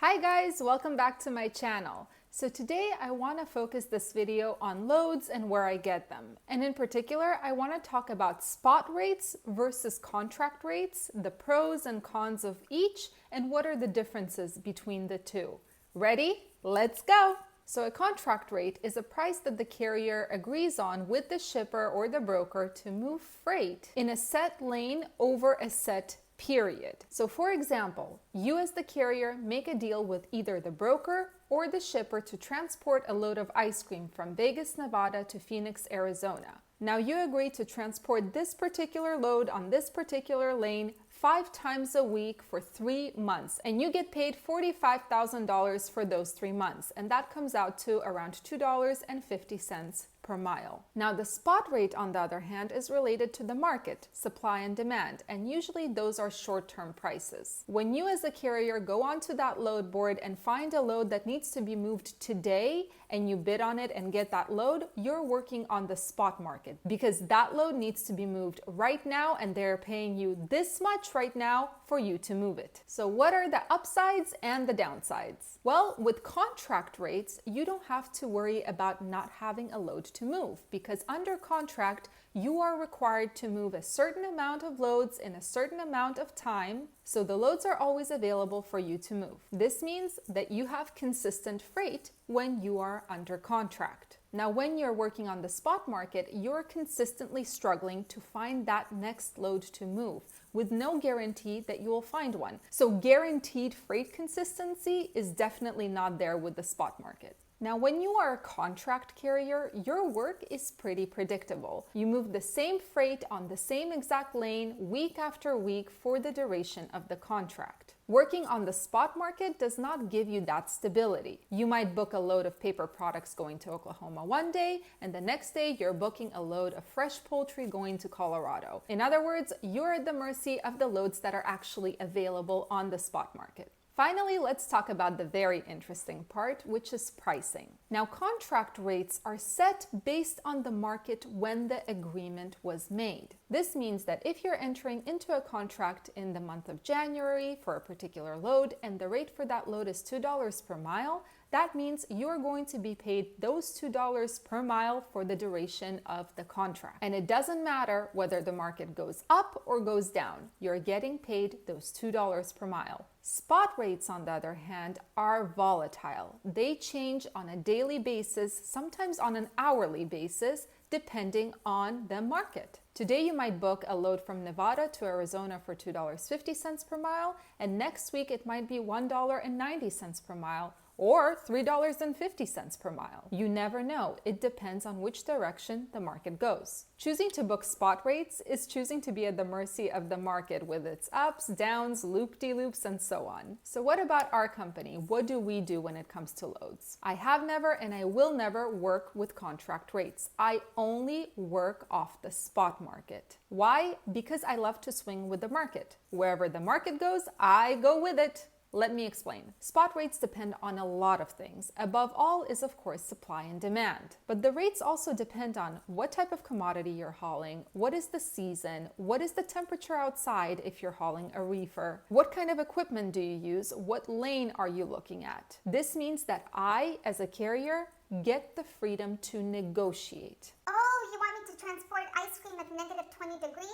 Hi guys, welcome back to my channel. So today I want to focus this video on loads and where I get them. And in particular, I want to talk about spot rates versus contract rates, the pros and cons of each, and what are the differences between the two. Ready? Let's go! So a contract rate is a price that the carrier agrees on with the shipper or the broker to move freight in a set lane over a set period. So for example, you as the carrier make a deal with either the broker or the shipper to transport a load of ice cream from Vegas, Nevada to Phoenix, Arizona. Now you agree to transport this particular load on this particular lane 5 times a week for 3 months, and you get paid $45,000 for those 3 months, and that comes out to around $2.50 per mile. Now the spot rate, on the other hand, is related to the market, supply and demand, and usually those are short-term prices. When you as a carrier go onto that load board and find a load that needs to be moved today and you bid on it and get that load, you're working on the spot market because that load needs to be moved right now and they're paying you this much right now for you to move it. So what are the upsides and the downsides? Well, with contract rates, you don't have to worry about not having a load to move because under contract, you are required to move a certain amount of loads in a certain amount of time, so the loads are always available for you to move. This means that you have consistent freight when you are under contract. Now, when you're working on the spot market, you're consistently struggling to find that next load to move with no guarantee that you will find one. So guaranteed freight consistency is definitely not there with the spot market. Now, when you are a contract carrier, your work is pretty predictable. You move the same freight on the same exact lane week after week for the duration of the contract. Working on the spot market does not give you that stability. You might book a load of paper products going to Oklahoma one day, and the next day you're booking a load of fresh poultry going to Colorado. In other words, you're at the mercy of the loads that are actually available on the spot market. Finally, let's talk about the very interesting part, which is pricing. Now, contract rates are set based on the market when the agreement was made. This means that if you're entering into a contract in the month of January for a particular load and the rate for that load is $2 per mile, that means you're going to be paid those $2 per mile for the duration of the contract. And it doesn't matter whether the market goes up or goes down, you're getting paid those $2 per mile. Spot rates, on the other hand, are volatile. They change on a daily basis, sometimes on an hourly basis, depending on the market. Today you might book a load from Nevada to Arizona for $2.50 per mile, and next week it might be $1.90 per mile, or $3.50 per mile. You never know. It depends on which direction the market goes. Choosing to book spot rates is choosing to be at the mercy of the market with its ups, downs, loop-de-loops, and so on. So what about our company? What do we do when it comes to loads? I have never and I will never work with contract rates. I only work off the spot market. Why? Because I love to swing with the market. Wherever the market goes, I go with it. Let me explain. Spot rates depend on a lot of things. Above all is, of course, supply and demand. But the rates also depend on what type of commodity you're hauling, what is the season, what is the temperature outside if you're hauling a reefer, what kind of equipment do you use, what lane are you looking at. This means that I, as a carrier, get the freedom to negotiate. Oh, you want me to transport ice cream at negative 20 degrees?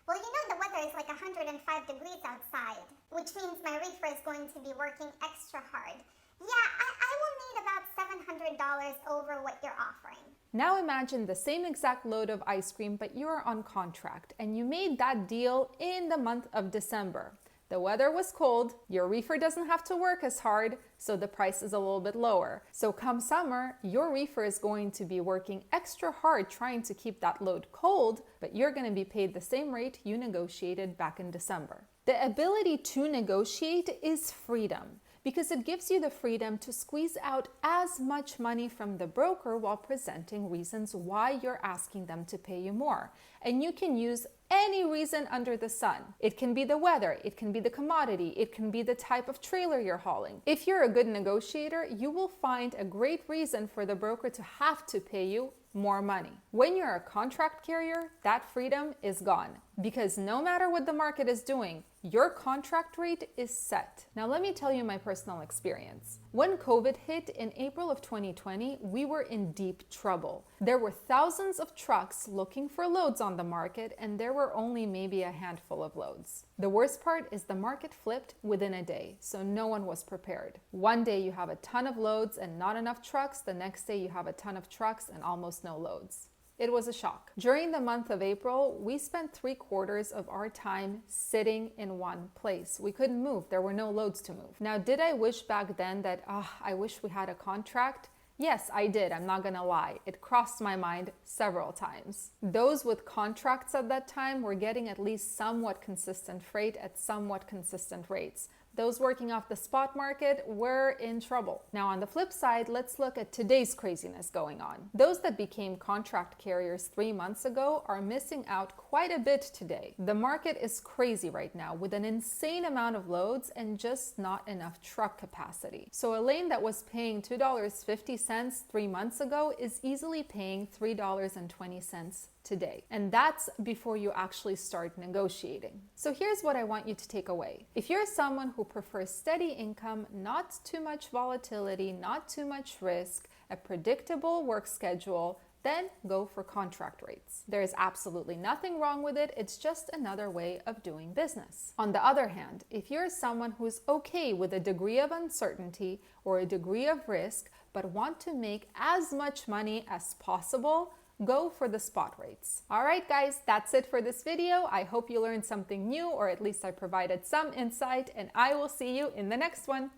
Well, you know the weather is like 105 degrees outside, which means my reefer is going to be working extra hard. Yeah, I will need about $700 over what you're offering. Now imagine the same exact load of ice cream, but you're on contract, and you made that deal in the month of December. The weather was cold, your reefer doesn't have to work as hard, so the price is a little bit lower. So come summer, your reefer is going to be working extra hard trying to keep that load cold, but you're going to be paid the same rate you negotiated back in December. The ability to negotiate is freedom, because it gives you the freedom to squeeze out as much money from the broker while presenting reasons why you're asking them to pay you more. And you can use any reason under the sun. It can be the weather, it can be the commodity, it can be the type of trailer you're hauling. If you're a good negotiator, you will find a great reason for the broker to have to pay you more money. When you're a contract carrier, that freedom is gone. because no matter what the market is doing, your contract rate is set. Now, let me tell you my personal experience. When COVID hit in April of 2020, we were in deep trouble. There were thousands of trucks looking for loads on the market, and there were only maybe a handful of loads. The worst part is the market flipped within a day, so no one was prepared. One day you have a ton of loads and not enough trucks. The next day you have a ton of trucks and almost no loads. It was a shock. During the month of April, we spent 3/4 of our time sitting in one place. We couldn't move. There were no loads to move. Now, did I wish back then that, I wish we had a contract? Yes, I did. I'm not gonna lie. It crossed my mind several times. Those with contracts at that time were getting at least somewhat consistent freight at somewhat consistent rates. Those working off the spot market were in trouble. Now, on the flip side, let's look at today's craziness going on. Those that became contract carriers 3 months ago are missing out quite a bit today. The market is crazy right now with an insane amount of loads and just not enough truck capacity. So a lane that was paying $2.50 3 months ago is easily paying $3.20 today. And that's before you actually start negotiating. So here's what I want you to take away. If you're someone who prefers steady income, not too much volatility, not too much risk, a predictable work schedule, then go for contract rates. There is absolutely nothing wrong with it. It's just another way of doing business. On the other hand, if you're someone who's okay with a degree of uncertainty or a degree of risk, but want to make as much money as possible, go for the spot rates. All right, guys, that's it for this video. I hope you learned something new, or at least I provided some insight, and I will see you in the next one.